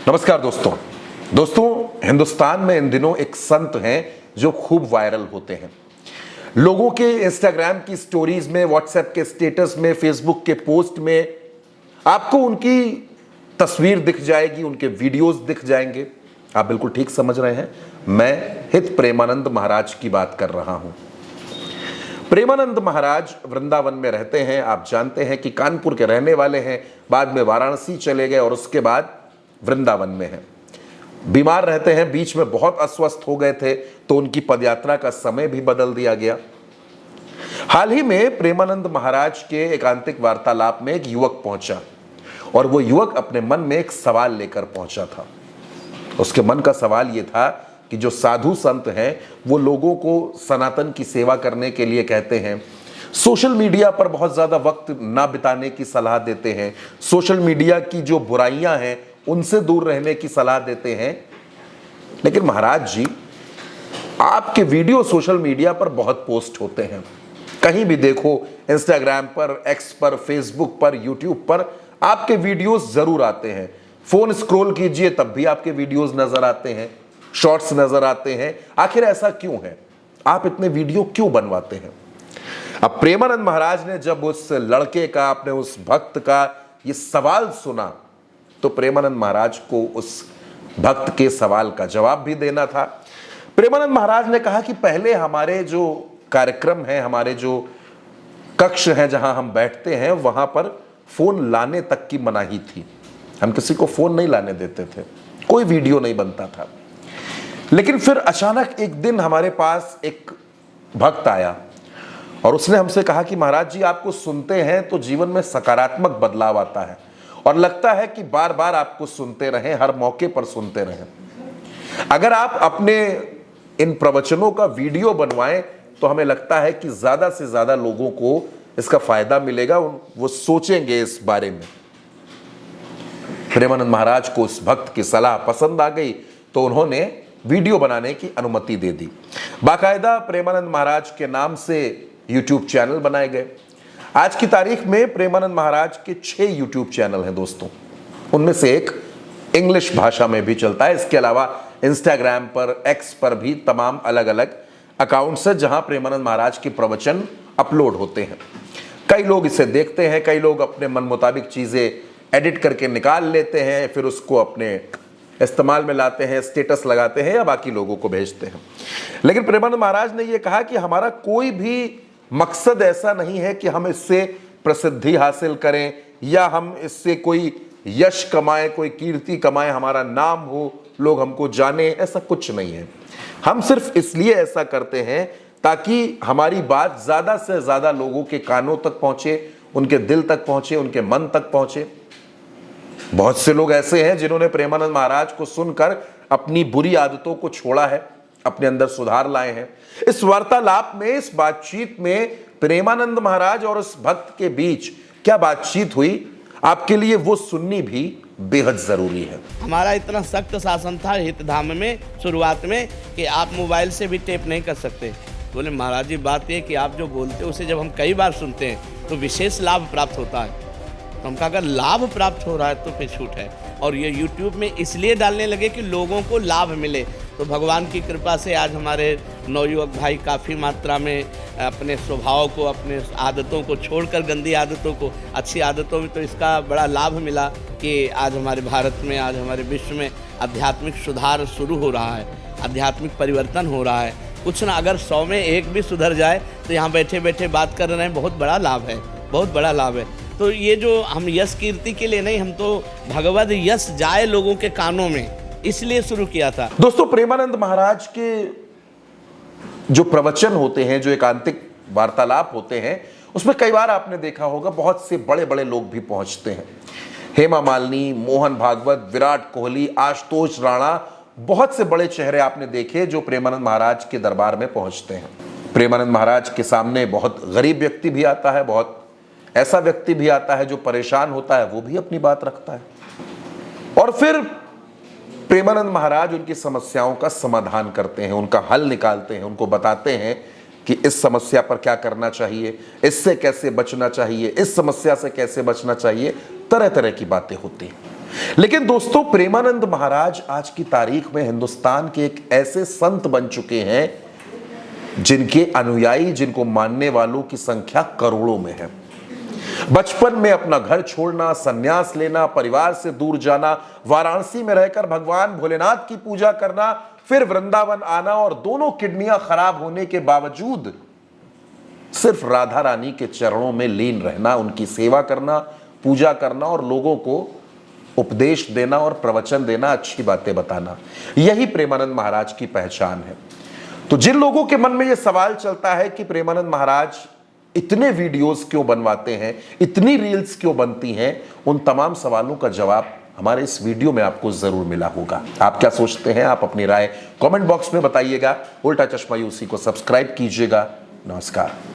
नमस्कार दोस्तों हिंदुस्तान में इन दिनों एक संत हैं जो खूब वायरल होते हैं। लोगों के इंस्टाग्राम की स्टोरीज में, व्हाट्सएप के स्टेटस में, फेसबुक के पोस्ट में आपको उनकी तस्वीर दिख जाएगी, उनके वीडियोस दिख जाएंगे। आप बिल्कुल ठीक समझ रहे हैं, मैं हित प्रेमानंद महाराज की बात कर रहा हूं। प्रेमानंद महाराज वृंदावन में रहते हैं। आप जानते हैं कि कानपुर के रहने वाले हैं, बाद में वाराणसी चले गए और उसके बाद वृंदावन में हैं। बीमार रहते हैं, बीच में बहुत अस्वस्थ हो गए थे तो उनकी पदयात्रा का समय भी बदल दिया गया। हाल ही में प्रेमानंद महाराज के एकांतिक वार्तालाप में एक युवक पहुंचा और वो युवक अपने मन में एक सवाल लेकर पहुंचा था। उसके मन का सवाल ये था कि जो साधु संत हैं वो लोगों को सनातन की सेवा करने के लिए कहते हैं, सोशल मीडिया पर बहुत ज़्यादा वक्त ना बिताने की सलाह देते हैं, सोशल मीडिया की जो बुराइयां हैं उनसे दूर रहने की सलाह देते हैं, लेकिन महाराज जी आपके वीडियो सोशल मीडिया पर बहुत पोस्ट होते हैं। कहीं भी देखो, इंस्टाग्राम पर, एक्स पर, फेसबुक पर, यूट्यूब पर आपके वीडियोस जरूर आते हैं। फोन स्क्रॉल कीजिए तब भी आपके वीडियोस नजर आते हैं, शॉर्ट्स नजर आते हैं। आखिर ऐसा क्यों है? आप इतने वीडियो क्यों बनवाते हैं? अब प्रेमानंद महाराज ने जब उस लड़के का, अपने उस भक्त का ये सवाल सुना तो प्रेमानंद महाराज को उस भक्त के सवाल का जवाब भी देना था। प्रेमानंद महाराज ने कहा कि पहले हमारे जो कार्यक्रम है, हमारे जो कक्ष है जहां हम बैठते हैं, वहां पर फोन लाने तक की मनाही थी। हम किसी को फोन नहीं लाने देते थे, कोई वीडियो नहीं बनता था। लेकिन फिर अचानक एक दिन हमारे पास एक भक्त आया और उसने हमसे कहा कि महाराज जी आपको सुनते हैं तो जीवन में सकारात्मक बदलाव आता है और लगता है कि बार बार आपको सुनते रहें, हर मौके पर सुनते रहें। अगर आप अपने इन प्रवचनों का वीडियो बनवाएं तो हमें लगता है कि ज्यादा से ज्यादा लोगों को इसका फायदा मिलेगा, वो सोचेंगे इस बारे में। प्रेमानंद महाराज को उस भक्त की सलाह पसंद आ गई तो उन्होंने वीडियो बनाने की अनुमति दे दी। बाकायदा प्रेमानंद महाराज के नाम से यूट्यूब चैनल बनाए गए। आज की तारीख में प्रेमानंद महाराज के 6 यूट्यूब चैनल हैं दोस्तों। उनमें से एक इंग्लिश भाषा में भी चलता है। इसके अलावा इंस्टाग्राम पर, एक्स पर भी तमाम अलग अलग अकाउंट्स हैं जहां प्रेमानंद महाराज के प्रवचन अपलोड होते हैं। कई लोग इसे देखते हैं, कई लोग अपने मन मुताबिक चीजें एडिट करके निकाल लेते हैं, फिर उसको अपने इस्तेमाल में लाते हैं, स्टेटस लगाते हैं या बाकी लोगों को भेजते हैं। लेकिन प्रेमानंद महाराज ने यह कहा कि हमारा कोई भी मकसद ऐसा नहीं है कि हम इससे प्रसिद्धि हासिल करें या हम इससे कोई यश कमाएं, कोई कीर्ति कमाएं, हमारा नाम हो, लोग हमको जाने, ऐसा कुछ नहीं है। हम सिर्फ इसलिए ऐसा करते हैं ताकि हमारी बात ज्यादा से ज्यादा लोगों के कानों तक पहुंचे, उनके दिल तक पहुंचे, उनके मन तक पहुंचे। बहुत से लोग ऐसे हैं जिन्होंने प्रेमानंद महाराज को सुनकर अपनी बुरी आदतों को छोड़ा है, अपने अंदर सुधार लाए हैं। इस वार्तालाप में, इस बातचीत में प्रेमानंद महाराज और उस भक्त के बीच क्या बातचीत हुई, आपके लिए वो सुननी भी बेहद जरूरी है। हमारा इतना सख्त शासन था हितधाम में शुरुआत में कि आप मोबाइल से भी टेप नहीं कर सकते। बोले महाराज जी बात ये कि आप जो बोलते हैं उसे जब हम कई बार सुनते हैं तो विशेष लाभ प्राप्त होता है। तो हम कहा अगर लाभ प्राप्त हो रहा है तो फिर छूट है। और ये YouTube में इसलिए डालने लगे कि लोगों को लाभ मिले। तो भगवान की कृपा से आज हमारे नवयुवक भाई काफ़ी मात्रा में अपने स्वभाव को, अपने आदतों को छोड़कर गंदी आदतों को अच्छी आदतों में, तो इसका बड़ा लाभ मिला कि आज हमारे भारत में, आज हमारे विश्व में आध्यात्मिक सुधार शुरू हो रहा है, आध्यात्मिक परिवर्तन हो रहा है। कुछ ना, अगर 100 में 1 भी सुधर जाए तो यहाँ बैठे बैठे बात कर रहे हैं, बहुत बड़ा लाभ है, बहुत बड़ा लाभ है। तो ये जो हम यश कीर्ति के लिए नहीं, हम तो भगवद यश जाए लोगों के कानों में, इसलिए शुरू किया था। दोस्तों प्रेमानंद महाराज के जो प्रवचन होते हैं, जो एकांतिक वार्तालाप होते हैं, उसमें कई बार आपने देखा होगा बहुत से बड़े बड़े लोग भी पहुंचते हैं। हेमा मालिनी, मोहन भागवत, विराट कोहली, आशुतोष राणा, बहुत से बड़े चेहरे आपने देखे जो प्रेमानंद महाराज के दरबार में पहुंचते हैं। प्रेमानंद महाराज के सामने बहुत गरीब व्यक्ति भी आता है, बहुत ऐसा व्यक्ति भी आता है जो परेशान होता है, वो भी अपनी बात रखता है और फिर प्रेमानंद महाराज उनकी समस्याओं का समाधान करते हैं, उनका हल निकालते हैं, उनको बताते हैं कि इस समस्या पर क्या करना चाहिए, इससे कैसे बचना चाहिए, इस समस्या से कैसे बचना चाहिए। तरह तरह की बातें होती हैं। लेकिन दोस्तों, प्रेमानंद महाराज आज की तारीख में हिंदुस्तान के एक ऐसे संत बन चुके हैं जिनके अनुयायी, जिनको मानने वालों की संख्या करोड़ों में है। बचपन में अपना घर छोड़ना, संन्यास लेना, परिवार से दूर जाना, वाराणसी में रहकर भगवान भोलेनाथ की पूजा करना, फिर वृंदावन आना और दोनों किडनियां खराब होने के बावजूद सिर्फ राधा रानी के चरणों में लीन रहना, उनकी सेवा करना, पूजा करना और लोगों को उपदेश देना और प्रवचन देना, अच्छी बातें बताना, यही प्रेमानंद महाराज की पहचान है। तो जिन लोगों के मन में यह सवाल चलता है कि प्रेमानंद महाराज इतने वीडियोस क्यों बनवाते हैं, इतनी रील्स क्यों बनती हैं, उन तमाम सवालों का जवाब हमारे इस वीडियो में आपको जरूर मिला होगा। आप क्या सोचते हैं? आप अपनी राय कमेंट बॉक्स में बताइएगा। उल्टा चश्मा यूसी को सब्सक्राइब कीजिएगा। नमस्कार।